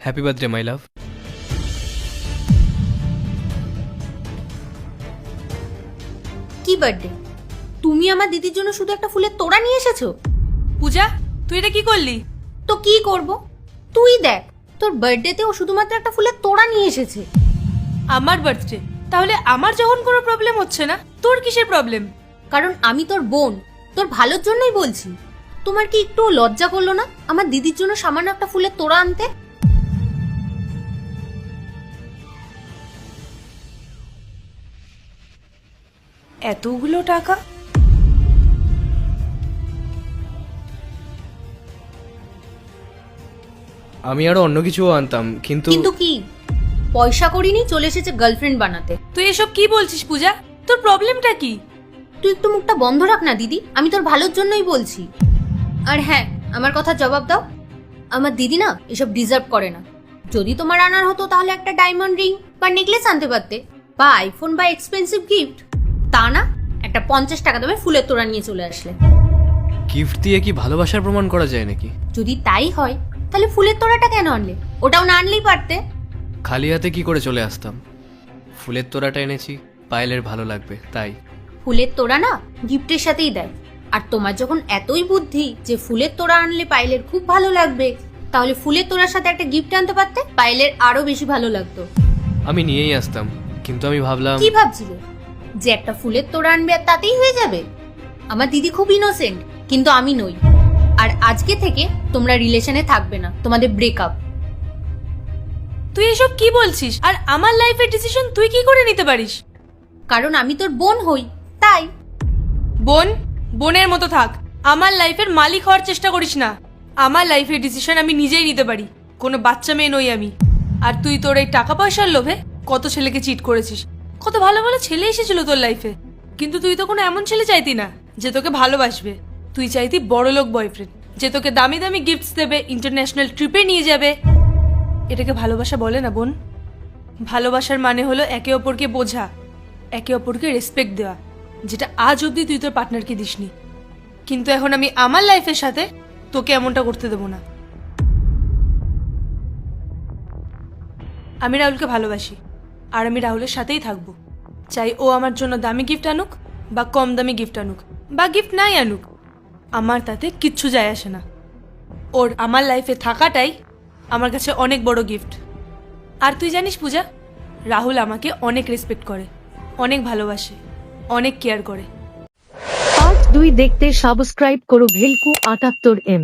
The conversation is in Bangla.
হ্যাপি বার্থডে মাই লাভ। কি বার্থডে? তুমি আমার দিদির জন্য শুধু একটা ফুলের তোড়া নিয়ে এসেছো? পূজা, তুই এটা কি করলি? তো কি করব? তুই দেখ, তোর বার্থডেতে ও শুধুমাত্র একটা ফুলের তোড়া নিয়ে এসেছে। আমার বার্থডে? তাহলে আমার যখন কোনো প্রবলেম হচ্ছে না, তোর কিসের প্রবলেম? কারণ আমি তোর বোন, তোর ভালোর জন্যই বলছি। তোমার কি একটু লজ্জা করলো না আমার দিদির জন্য সামান্য একটা ফুলের তোড়া আনতে? এতগুলো টাকা? আমি আরো অন্য কিছুও আনতাম, কিন্তু কিন্তু কি? পয়সা করিনি, চলে এসেছে গার্লফ্রেন্ড বানাতে। তুই এসব কি বলছিস পূজা? তোর প্রবলেমটা কি? তুই একটু মুখটা বন্ধ রাখ না দিদি, আমি তোর ভালোর জন্যই বলছি। আর হ্যাঁ, আমার কথা জবাব দাও। আমার দিদি না এসব ডিজার্ভ করে না। যদি তোমার আনার হতো তাহলে একটা ডায়মন্ড রিং বা নেকলেস আনতে পারতে, বা আইফোন বা এক্সপেন্সিভ গিফট। তা না, একটা 50 টাকা দামে ফুলের তোড়া নিয়ে চলে আসলে। গিফট দিয়ে কি ভালোবাসার প্রমাণ করা যায় নাকি? যদি তাই হয় তাহলে ফুলের তোড়াটা কেন আনলে? ওটাও না আনলেই পারতে। খালি হাতে কি করে চলে আসতাম? ফুলের তোড়াটা এনেছি, পায়েলের ভালো লাগবে তাই। ফুলের তোড়া না গিফটের সাথেই দেয়। আর তোমার যখন এতই বুদ্ধি যে ফুলের তোড়া আনলে পায়েলের খুব ভালো লাগবে, তাহলে ফুলের তোড়ার সাথে একটা গিফট আনতে পারতে, পায়েলের আরো বেশি ভালো লাগতো। আমি নিয়েই আসতাম, কিন্তু আমি ভাবলাম কি ভাবছিলে? যে একটা ফুলের তোড়া আনবে আর তাতেই হয়ে যাবে? আমার দিদি খুব ইনোসেন্ট, কিন্তু আমি নই। আর আজকে থেকে তোমরা রিলেশনে থাকবে না, তোমাদের ব্রেকআপ। তুই এসব কি বলছিস? আর আমার লাইফের ডিসিশন তুই কি করে নিতে পারিস? কারণ আমি তোর বোন হই, তাই। বোন, বোনের মতো থাক। আমার লাইফের মালিক হওয়ার চেষ্টা করিস না। আমার লাইফের ডিসিশন আমি নিজেই নিতে পারি। কোনো বাচ্চা মেয়ে নই আমি। আর তুই তোর এই টাকা পয়সার লোভে কত ছেলেকে চিট করেছিস। কত ভালো ভালো ছেলে এসেছিল তোর লাইফে, কিন্তু তুই তো কোনো এমন ছেলে চাইতি না যে তোকে ভালোবাসবে। তুই চাইতি বড়লোক বয়ফ্রেন্ড, যে তোকে দামি দামি গিফটস দেবে, ইন্টারন্যাশনাল ট্রিপে নিয়ে যাবে। এটাকে ভালোবাসা বলে না বোন। ভালোবাসার মানে হলো একে অপরকে বোঝা, একে অপরকে রেসপেক্ট দেওয়া, যেটা আজ অবধি তুই তোর পার্টনারকে দিসনি। কিন্তু এখন আমি আমার লাইফের সাথে তোকে এমনটা করতে দেবো না। আমি রাহুলকে ভালোবাসি, আর আমি রাহুলের সাথেই থাকবো। চাই ও আমার জন্য দামি গিফট আনুক বা কম দামি গিফট আনুক বা গিফট নাই আনুক, আমার তাতে কিচ্ছু যায় আসে না। ওর আমার লাইফে থাকাটাই আমার কাছে অনেক বড় গিফট। আর তুই জানিস পূজা, রাহুল আমাকে অনেক রেসপেক্ট করে, অনেক ভালোবাসে, অনেক কেয়ার করে। পার্ট 2 দেখতে সাবস্ক্রাইব করো ভেলকু 78M।